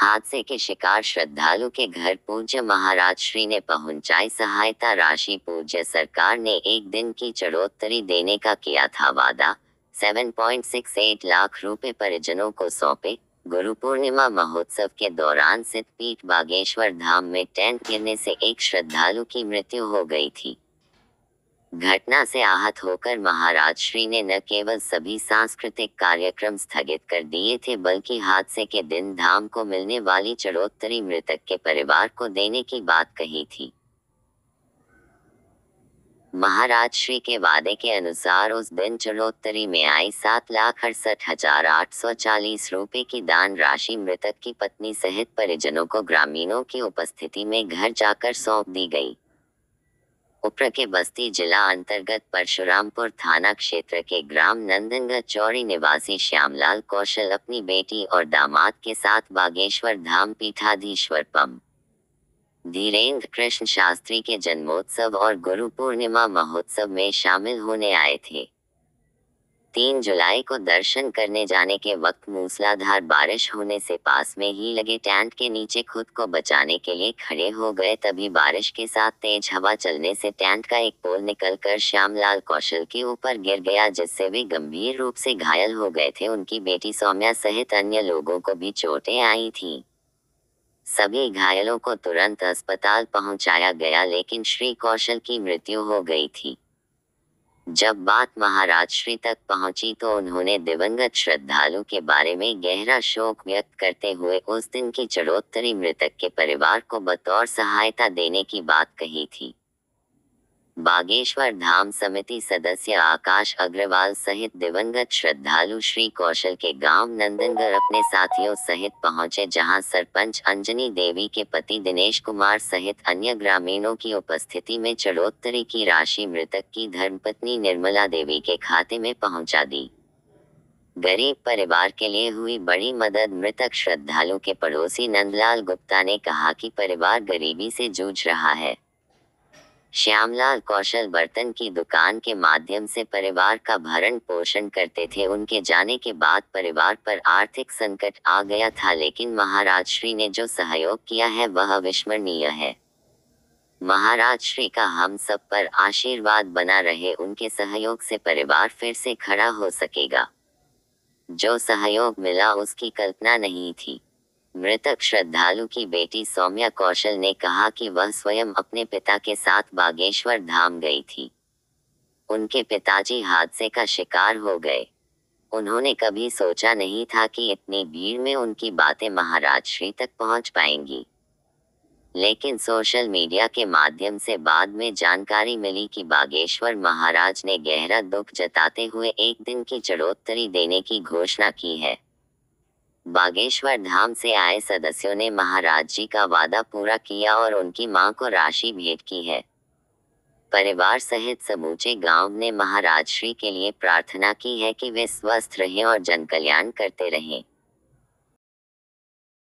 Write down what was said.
हादसे के शिकार श्रद्धालु के घर पूज्य महाराज श्री ने पहुंचाई सहायता राशि। पूज्य सरकार ने एक दिन की चढ़ोत्तरी देने का किया था वादा। 7.68 लाख रुपए परिजनों को सौंपे। गुरु पूर्णिमा महोत्सव के दौरान सिद्धपीठ बागेश्वर धाम में टेंट गिरने से एक श्रद्धालु की मृत्यु हो गई थी। घटना से आहत होकर महाराज श्री ने न केवल सभी सांस्कृतिक कार्यक्रम स्थगित कर दिए थे, बल्कि हादसे के दिन धाम को मिलने वाली चढ़ोत्तरी मृतक के परिवार को देने की बात कही थी। महाराज श्री के वादे के अनुसार उस दिन चढ़ोत्तरी में आई 7,68,840 रुपए की दान राशि मृतक की पत्नी सहित परिजनों को ग्रामीणों की उपस्थिति में घर जाकर सौंप दी गई। उप्र के बस्ती जिला अंतर्गत परशुरामपुर थाना क्षेत्र के ग्राम नंदनगढ़ चौरी निवासी श्यामलाल कौशल अपनी बेटी और दामाद के साथ बागेश्वर धाम पीठाधीश्वर पम धीरेन्द्र कृष्ण शास्त्री के जन्मोत्सव और गुरु पूर्णिमा महोत्सव में शामिल होने आए थे। 3 जुलाई को दर्शन करने जाने के वक्त मूसलाधार बारिश होने से पास में ही लगे टेंट के नीचे खुद को बचाने के लिए खड़े हो गए। तभी बारिश के साथ तेज हवा चलने से टेंट का एक पोल निकलकर श्यामलाल कौशल के ऊपर गिर गया, जिससे वे गंभीर रूप से घायल हो गए थे। उनकी बेटी सौम्या सहित अन्य लोगों को भी चोटें आई थीं। सभी घायलों को तुरंत अस्पताल पहुंचाया गया, लेकिन श्री कौशल की मृत्यु हो गई थी। जब बात महाराज श्री तक पहुंची तो उन्होंने दिवंगत श्रद्धालु के बारे में गहरा शोक व्यक्त करते हुए उस दिन की चढ़ोत्तरी मृतक के परिवार को बतौर सहायता देने की बात कही थी। बागेश्वर धाम समिति सदस्य आकाश अग्रवाल सहित दिवंगत श्रद्धालु श्री कौशल के गांव नंदनगढ़ अपने साथियों सहित पहुंचे, जहां सरपंच अंजनी देवी के पति दिनेश कुमार सहित अन्य ग्रामीणों की उपस्थिति में चढ़ोत्तरी की राशि मृतक की धर्मपत्नी निर्मला देवी के खाते में पहुंचा दी। गरीब परिवार के लिए हुई बड़ी मदद। मृतक श्रद्धालु के पड़ोसी नंदलाल गुप्ता ने कहा कि परिवार गरीबी से जूझ रहा है। श्यामलाल कौशल बर्तन की दुकान के माध्यम से परिवार का भरण पोषण करते थे। उनके जाने के बाद परिवार पर आर्थिक संकट आ गया था, लेकिन महाराज श्री ने जो सहयोग किया है वह अविस्मरणीय है। महाराज श्री का हम सब पर आशीर्वाद बना रहे। उनके सहयोग से परिवार फिर से खड़ा हो सकेगा। जो सहयोग मिला उसकी कल्पना नहीं थी। मृतक श्रद्धालु की बेटी सौम्या कौशल ने कहा कि वह स्वयं अपने पिता के साथ बागेश्वर धाम गई थी। उनके पिताजी हादसे का शिकार हो गए। उन्होंने कभी सोचा नहीं था कि इतनी भीड़ में उनकी बातें महाराज श्री तक पहुंच पाएंगी, लेकिन सोशल मीडिया के माध्यम से बाद में जानकारी मिली कि बागेश्वर महाराज ने गहरा दुख जताते हुए एक दिन की चढ़ोत्तरी देने की घोषणा की है। बागेश्वर धाम से आए सदस्यों ने महाराज जी का वादा पूरा किया और उनकी मां को राशि भेंट की है। परिवार सहित समूचे गांव ने महाराज श्री के लिए प्रार्थना की है कि वे स्वस्थ रहें और जनकल्याण करते रहें।